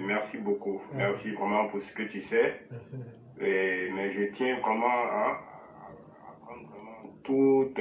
merci beaucoup. Merci vraiment pour ce que tu sais. Mais je tiens vraiment à prendre vraiment tous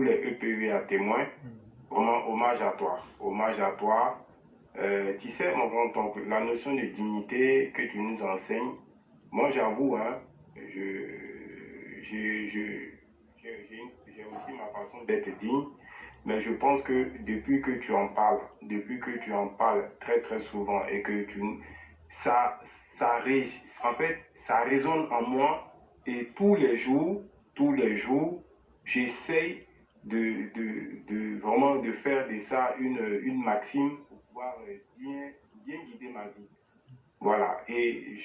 les EPV à témoin. Vraiment, hommage à toi. Hommage à toi. Tu sais, mon grand-oncle, la notion de dignité que tu nous enseignes, moi j'avoue, hein, j'ai aussi ma façon d'être digne, mais je pense que depuis que tu en parles très très souvent et que ça, en fait, ça résonne en moi et tous les jours, j'essaye vraiment de faire de ça une maxime pour pouvoir bien guider ma vie. Voilà, et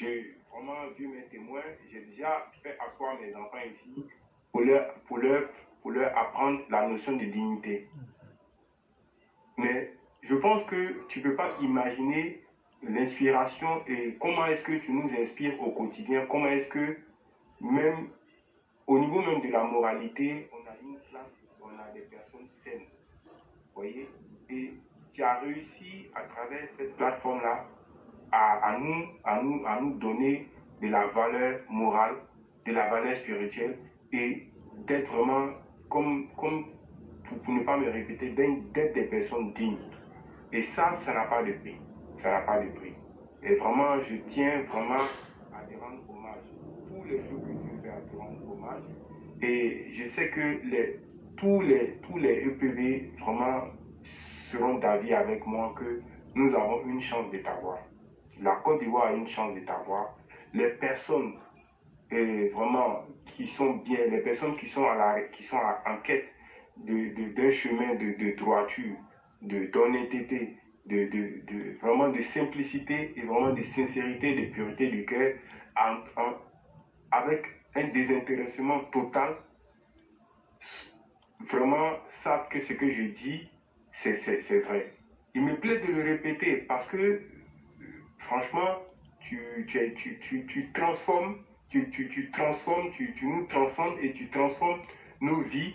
vraiment, Dieu m'est témoin, j'ai déjà fait asseoir mes enfants ici pour leur apprendre la notion de dignité. Mais je pense que tu ne peux pas imaginer l'inspiration et comment est-ce que tu nous inspires au quotidien, comment est-ce que même au niveau même de la moralité, on a une classe, on a des personnes saines, vous voyez, et tu as réussi à travers cette plateforme-là à nous donner de la valeur morale, de la valeur spirituelle et d'être vraiment, pour ne pas me répéter, d'être des personnes dignes. Et ça n'a pas de prix. Ça n'a pas de prix. Et vraiment, je tiens vraiment à te rendre hommage. Tous les jours que tu fais à te rendre hommage. Et je sais que tous les EPV vraiment seront d'avis avec moi que nous avons une chance de t'avoir. La Côte d'Ivoire a une chance de t'avoir. Les personnes vraiment qui sont bien, les personnes qui sont en quête d'un chemin de droiture, d'honnêteté, vraiment de simplicité et vraiment de sincérité, de pureté du cœur, avec un désintéressement total, vraiment savent que ce que je dis, c'est vrai. Il me plaît de le répéter parce que, franchement, tu transformes, tu transformes, tu nous transformes et tu transformes nos vies.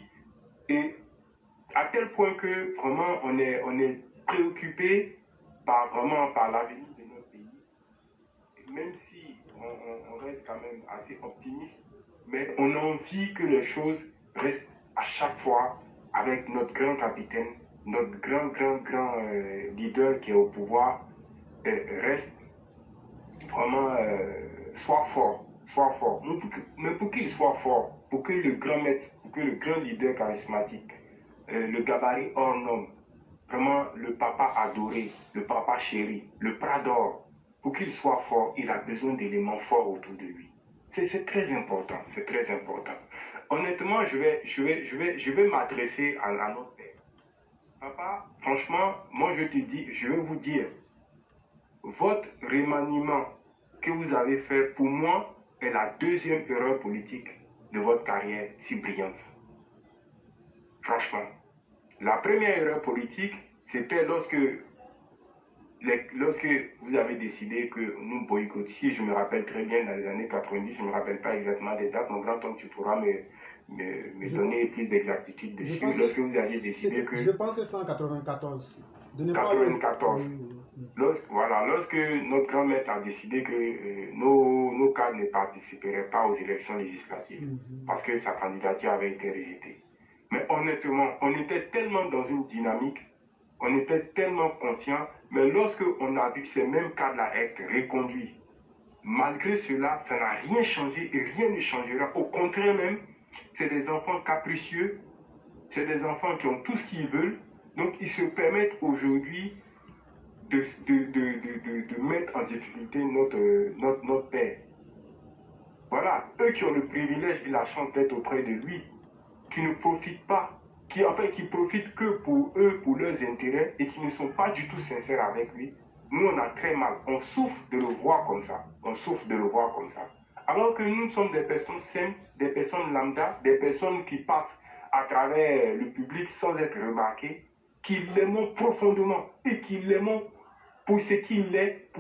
Et à tel point que vraiment on est préoccupé par l'avenir de notre pays. Et même si on reste quand même assez optimiste, mais on a envie que les choses restent à chaque fois avec notre grand capitaine, notre grand leader qui est au pouvoir, reste vraiment, soit fort, soit fort. Mais pour qu'il soit fort, pour que le grand maître, pour que le grand leader charismatique, le gabarit hors norme, vraiment le papa adoré, le papa chéri, le bras d'or, pour qu'il soit fort, il a besoin d'éléments forts autour de lui. C'est très important, c'est très important. Honnêtement, je vais m'adresser à notre père. Papa, franchement, moi je vais vous dire, votre remaniement que vous avez fait, pour moi, est la deuxième erreur politique de votre carrière si brillante. Franchement. La première erreur politique, c'était lorsque vous avez décidé que nous boycottions, je me rappelle très bien dans les années 90, je ne me rappelle pas exactement des dates, mon grand-oncle, tu pourras me donner plus d'exactitude dessus. Lorsque vous aviez décidé que... Je pense que c'était en 94. 94. Lorsque notre grand-maître a décidé que nos cadres ne participeraient pas aux élections législatives, parce que sa candidature avait été rejetée. Mais honnêtement, on était tellement dans une dynamique, on était tellement conscients, mais lorsque on a vu ces mêmes cadres-là être reconduits, malgré cela, ça n'a rien changé et rien ne changera. Au contraire même, c'est des enfants capricieux, c'est des enfants qui ont tout ce qu'ils veulent, donc ils se permettent aujourd'hui de mettre en difficulté notre père. Voilà, eux qui ont le privilège et la chance d'être auprès de lui, qui ne profitent pas, qui profitent que pour eux, pour leurs intérêts, et qui ne sont pas du tout sincères avec lui. Nous, on a très mal. On souffre de le voir comme ça. On souffre de le voir comme ça. Alors que nous sommes des personnes saines, des personnes lambda, des personnes qui passent à travers le public sans être remarquées, qui l'aimons profondément et qui l'aimons pour ce qu'il est,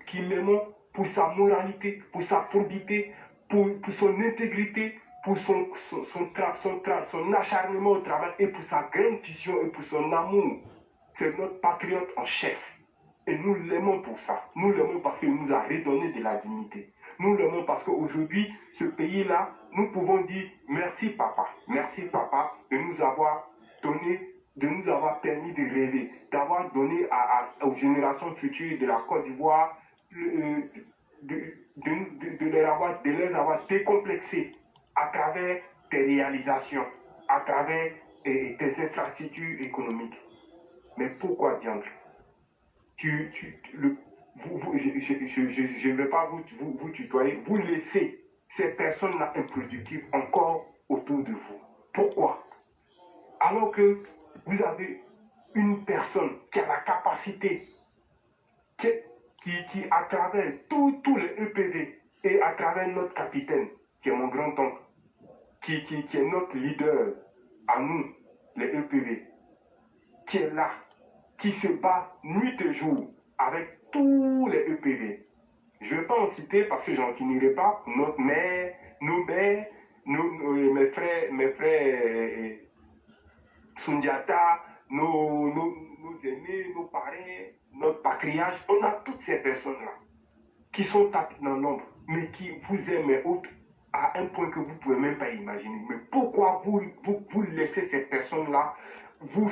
qui l'aimons pour sa moralité, pour sa probité, pour son intégrité, pour son acharnement au travail et pour sa grande vision et pour son amour. C'est notre patriote en chef. Et nous l'aimons pour ça. Nous l'aimons parce qu'il nous a redonné de la dignité. Nous l'aimons parce qu'aujourd'hui, ce pays-là, nous pouvons dire merci papa de nous avoir donné, de nous avoir permis de rêver, d'avoir donné aux générations futures de la Côte d'Ivoire de les avoir décomplexés à travers tes réalisations, à travers tes infrastructures économiques. Mais pourquoi diantre je ne vais pas vous tutoyer, vous laissez ces personnes-là improductives encore autour de vous. Pourquoi? Alors que vous avez une personne qui a la capacité, qui à travers tous les EPV et à travers notre capitaine, qui est mon grand-oncle, qui est notre leader à nous, les EPV, qui est là, qui se bat nuit et jour avec tous les EPV. Je ne vais pas en citer parce que j'en finirai pas. Notre mère, nos mères, mes frères Sundiata, nos aînés, nos parrains, notre patriarche, on a toutes ces personnes-là qui sont tapées dans l'ombre, mais qui vous aiment autres à un point que vous ne pouvez même pas imaginer. Mais pourquoi vous laissez ces personnes-là vous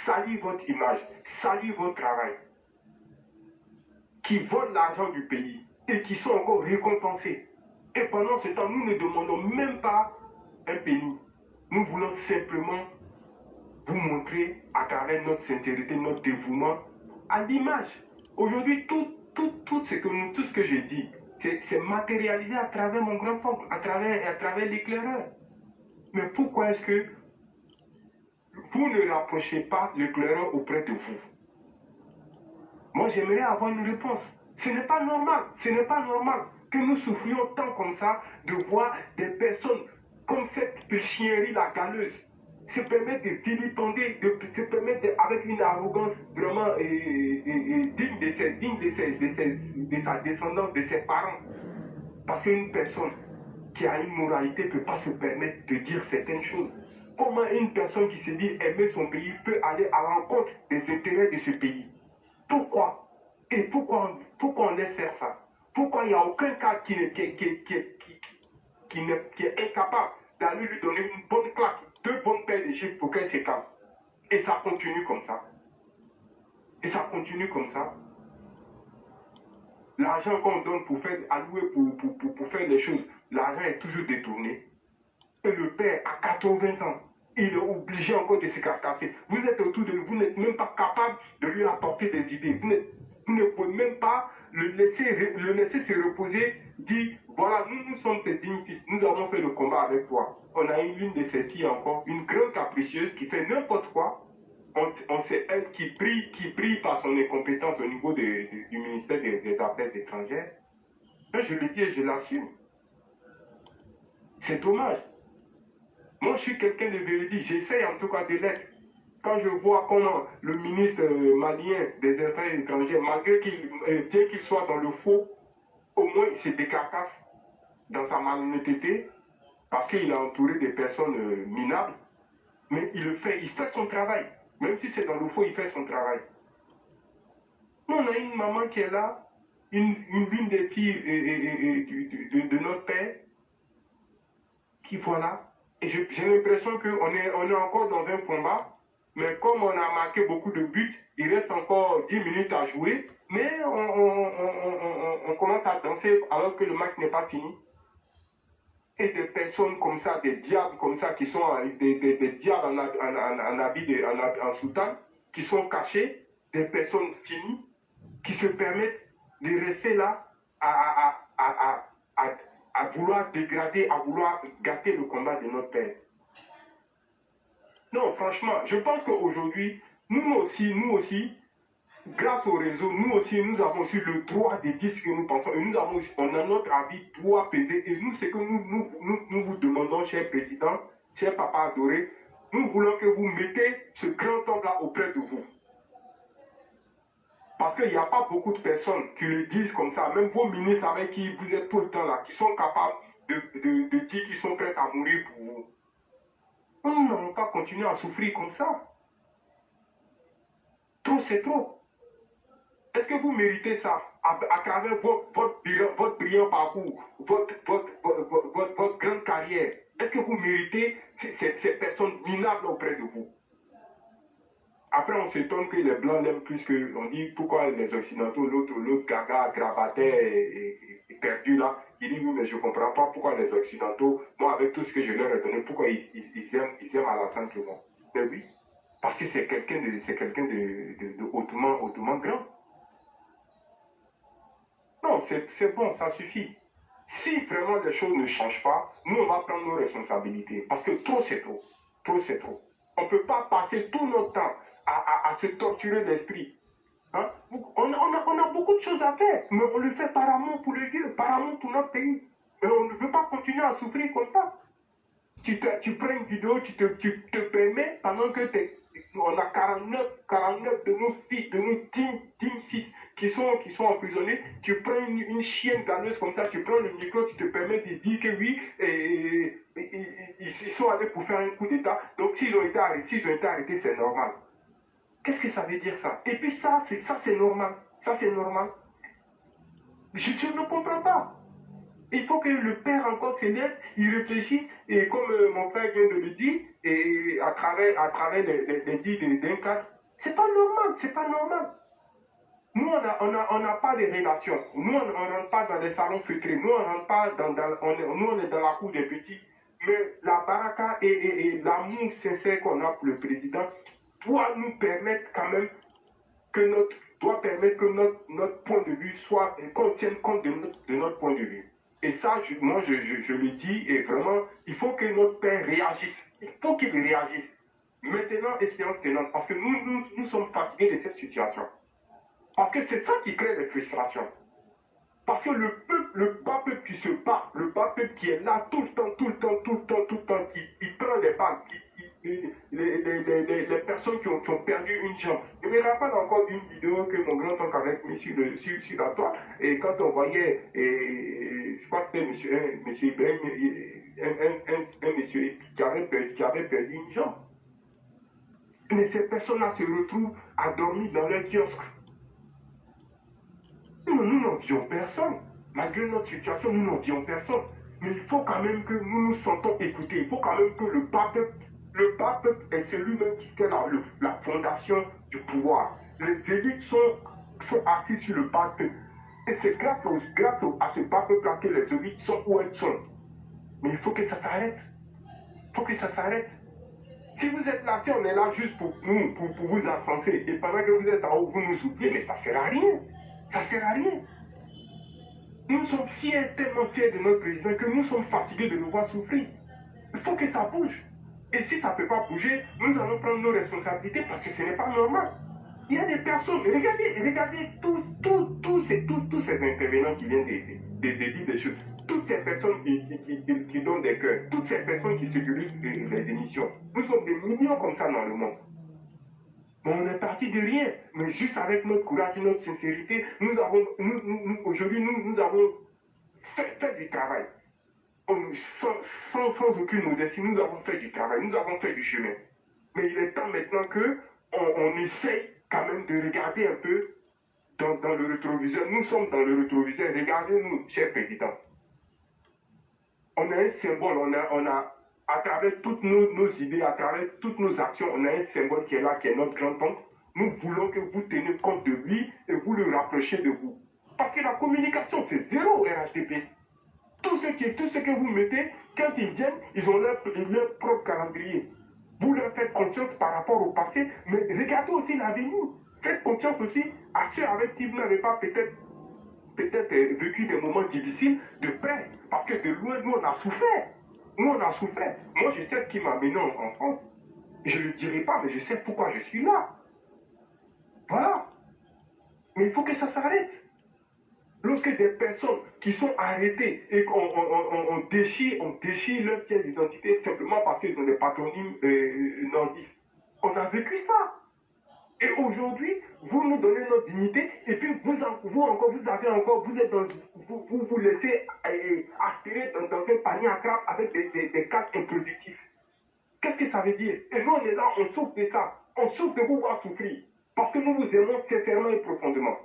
salir votre image, salir votre travail, qui volent l'argent du pays et qui sont encore récompensés. Et pendant ce temps, nous ne demandons même pas un penny. Nous voulons simplement vous montrer à travers notre sincérité, notre dévouement, à l'image. Aujourd'hui, tout ce que j'ai dit, c'est matérialisé à travers mon grand-oncle, à travers l'éclaireur. Mais pourquoi est-ce que vous ne rapprochez pas l'éclaireur auprès de vous? Moi, j'aimerais avoir une réponse. Ce n'est pas normal que nous souffrions tant comme ça de voir des personnes comme cette péchinerie, la galeuse, se permettre de vilipender, se permettre avec une arrogance vraiment digne de sa descendance, de ses parents. Parce qu'une personne qui a une moralité ne peut pas se permettre de dire certaines choses. Comment une personne qui se dit aimer son pays peut aller à l'encontre des intérêts de ce pays? Pourquoi? Et pourquoi on laisse faire ça? Pourquoi il n'y a aucun cas qui est incapable d'aller lui donner une bonne claque, 2 bonnes paires de gifles pour qu'elle se calme? Et ça continue comme ça. L'argent qu'on donne pour faire allouer pour faire les choses, l'argent est toujours détourné. Et le père, à 80 ans, il est obligé encore de se carcasser. Vous êtes autour de lui, vous n'êtes même pas capable de lui apporter des idées. Vous ne pouvez même pas le laisser se reposer, dire, voilà, nous sommes tes dignes fils, nous avons fait le combat avec toi. On a eu l'une de ces filles encore, une grande capricieuse qui fait n'importe quoi. On sait elle qui prie par son incompétence au niveau du ministère des Affaires étrangères. Mais je le dis et je l'assume. C'est dommage. Moi, je suis quelqu'un de véridique. J'essaie en tout cas de l'être. Quand je vois comment le ministre malien des Affaires étrangères, malgré bien qu'il soit dans le faux, au moins il se décarcasse dans sa malhonnêteté, parce qu'il est entouré de personnes minables, mais il fait son travail. Même si c'est dans le faux, il fait son travail. Nous, on a une maman qui est là, l'une des filles de notre père, qui voilà. Et j'ai l'impression qu'on est encore dans un combat, mais comme on a marqué beaucoup de buts, il reste encore 10 minutes à jouer, mais on commence à danser alors que le match n'est pas fini. Et des personnes comme ça, des diables comme ça, qui sont des diables en habit, en soutane, qui sont cachés, des personnes finies, qui se permettent de rester là à vouloir dégrader, à vouloir gâter le combat de notre père. Non, franchement, je pense qu'aujourd'hui, nous aussi, grâce au réseau, nous aussi, nous avons aussi le droit de dire ce que nous pensons. Et on a notre avis droit pesé. Et nous, ce que nous vous demandons, cher président, cher papa adoré, nous voulons que vous mettez ce grand homme-là auprès de vous. Parce qu'il n'y a pas beaucoup de personnes qui le disent comme ça. Même vos ministres avec qui vous êtes tout le temps là, qui sont capables de dire qu'ils sont prêts à mourir pour vous. Nous n'allons pas continuer à souffrir comme ça. Trop, c'est trop. Est-ce que vous méritez ça à travers votre brillant parcours, votre grande carrière? Est-ce que vous méritez ces personnes minables auprès de vous? Après, on s'étonne que les Blancs l'aiment plus que... On dit pourquoi les Occidentaux, l'autre gaga, gravaté et perdu là, il dit oui, mais je ne comprends pas pourquoi les Occidentaux, moi avec tout ce que je leur ai donné, pourquoi ils aiment Alassane que moi. Mais oui, parce que c'est quelqu'un de hautement grand. Non, c'est bon, ça suffit. Si vraiment les choses ne changent pas, nous, on va prendre nos responsabilités. Parce que trop, c'est trop. Trop, c'est trop. On ne peut pas passer tout notre temps à se torturer l'esprit. Hein? On a beaucoup de choses à faire, mais on le fait par amour pour le Dieu, par amour pour notre pays. Mais on ne veut pas continuer à souffrir comme ça. Tu prends une vidéo, tu te permets, pendant que on a 49 de nos fils, de nos dignes fils qui sont emprisonnés, tu prends une chienne gagneuse comme ça, tu prends le micro, tu te permets de dire que oui, ils sont allés pour faire un coup d'État, donc s'ils ont été arrêtés, c'est normal. Qu'est-ce que ça veut dire ça? Et puis ça, c'est normal. Ça, c'est normal. Je ne comprends pas. Il faut que le père encore se lève, il réfléchit, et comme mon frère vient de le dire, et à travers les dits d'un cas, c'est pas normal, c'est pas normal. Nous, on n'a pas de relations. Nous, on ne rentre pas dans les salons feutrés. Nous, on rentre pas on est dans la cour des petits. Mais la baraka et l'amour sincère qu'on a pour le président doit nous permettre quand même notre point de vue soit, qu'on tienne compte de notre point de vue. Et ça, moi, je le dis, et vraiment, il faut que notre père réagisse. Il faut qu'il réagisse. Maintenant, espérance tenante, parce que nous sommes fatigués de cette situation. Parce que c'est ça qui crée les frustrations. Parce que le bas peuple qui se bat, le bas peuple qui est là tout le temps, il prend les balles, les personnes qui ont perdu une jambe. Je me rappelle encore d'une vidéo que mon grand-oncle avait mis sur la toile, et quand on voyait, je crois que c'était monsieur Ibrahim, un monsieur qui avait perdu une jambe. Mais ces personnes-là se retrouvent à dormir dans leur kiosque. Nous n'envions personne. Malgré notre situation, nous n'envions personne. Mais il faut quand même que nous nous sentons écoutés. Il faut quand même que le bas peuple est celui-même qui fait la fondation du pouvoir. Les élites sont assis sur le bas peuple. Et c'est grâce à ce bas peuple-là que les élites sont où elles sont. Mais il faut que ça s'arrête. Il faut que ça s'arrête. Si vous êtes là, si on est là juste pour vous encenser, et pendant que vous êtes en haut, vous nous oubliez, mais ça ne sert à rien. Ça ne sert à rien. Nous sommes tellement fiers de notre président que nous sommes fatigués de le voir souffrir. Il faut que ça bouge. Et si ça ne peut pas bouger, nous allons prendre nos responsabilités parce que ce n'est pas normal. Il y a des personnes, regardez tous ces intervenants qui viennent de dire des choses. Toutes ces personnes qui donnent des cœurs, toutes ces personnes qui sécurisent les émissions. Nous sommes des millions comme ça dans le monde. Mais on est parti de rien. Mais juste avec notre courage et notre sincérité, aujourd'hui, nous avons fait du travail. Sans aucune modestie, nous avons fait du travail, nous avons fait du chemin. Mais il est temps maintenant qu'on essaye quand même de regarder un peu dans le rétroviseur. Nous sommes dans le rétroviseur. Regardez-nous, cher président. On a un symbole, on a à travers toutes nos idées, à travers toutes nos actions, on a un symbole qui est là, qui est notre grand-oncle. Nous voulons que vous teniez compte de lui et vous le rapprochez de vous. Parce que la communication, c'est zéro au RHDP. Tout ce que vous mettez, quand ils viennent, ils ont leur propre calendrier. Vous leur faites confiance par rapport au passé, mais regardez aussi l'avenir. Faites confiance aussi à ceux avec qui vous n'avez pas peut-être vécu des moments difficiles de près. Parce que de loin, nous, on a souffert. Nous, on a souffert. Moi, je sais ce qui m'a mené en France. Je ne le dirai pas, mais je sais pourquoi je suis là. Voilà. Mais il faut que ça s'arrête. Lorsque des personnes qui sont arrêtées et qu'on déchire leur pièce d'identité simplement parce qu'ils ont des patronymes nordistes, on a vécu ça. Et aujourd'hui, vous nous donnez notre dignité, et puis vous laissez aspirer dans un panier à crabe avec des casques improductifs. Qu'est-ce que ça veut dire? Et nous, on est là, on souffre de ça. On souffre de vous voir souffrir. Parce que nous vous aimons sincèrement et profondément.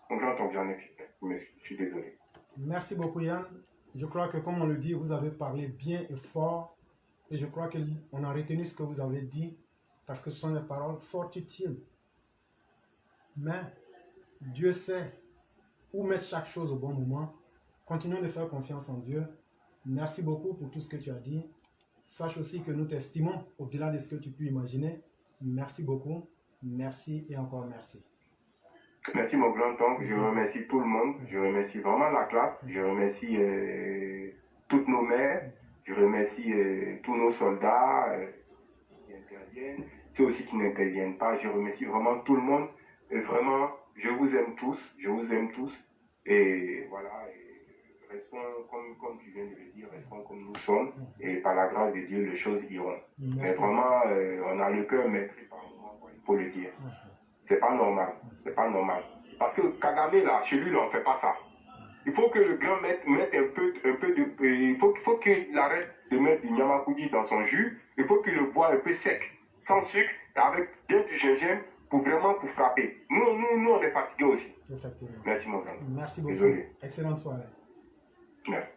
Mon grand oncle, j'en ai fait, mais je suis désolé. Merci beaucoup, Yann. Je crois que, comme on le dit, vous avez parlé bien et fort. Et je crois qu'on a retenu ce que vous avez dit, parce que ce sont des paroles fort utiles. Mais Dieu sait où mettre chaque chose au bon moment. Continuons de faire confiance en Dieu. Merci beaucoup pour tout ce que tu as dit. Sache aussi que nous t'estimons au-delà de ce que tu peux imaginer. Merci beaucoup. Merci et encore merci. Merci mon grand-oncle, je remercie tout le monde, je remercie vraiment la classe, je remercie toutes nos mères, je remercie tous nos soldats qui interviennent, ceux aussi qui n'interviennent pas, je remercie vraiment tout le monde, et vraiment, je vous aime tous, et voilà, et restons comme tu viens de le dire, restons comme nous sommes, et par la grâce de Dieu, les choses iront. Merci. Mais vraiment, on a le cœur maîtrisé par moment, il faut le dire. C'est pas normal, c'est pas normal. Parce que Kagame, là, chez lui, là, on ne fait pas ça. Il faut que le grand mette un peu de... Il faut qu'il arrête de mettre du Nyamakoudi dans son jus. Il faut qu'il le boive un peu sec, sans sucre, avec bien du gingembre, pour vraiment pour frapper. Nous, on est fatigués aussi. Effectivement. Merci, mon grand. Merci beaucoup. Désolé. Excellente soirée. Merci.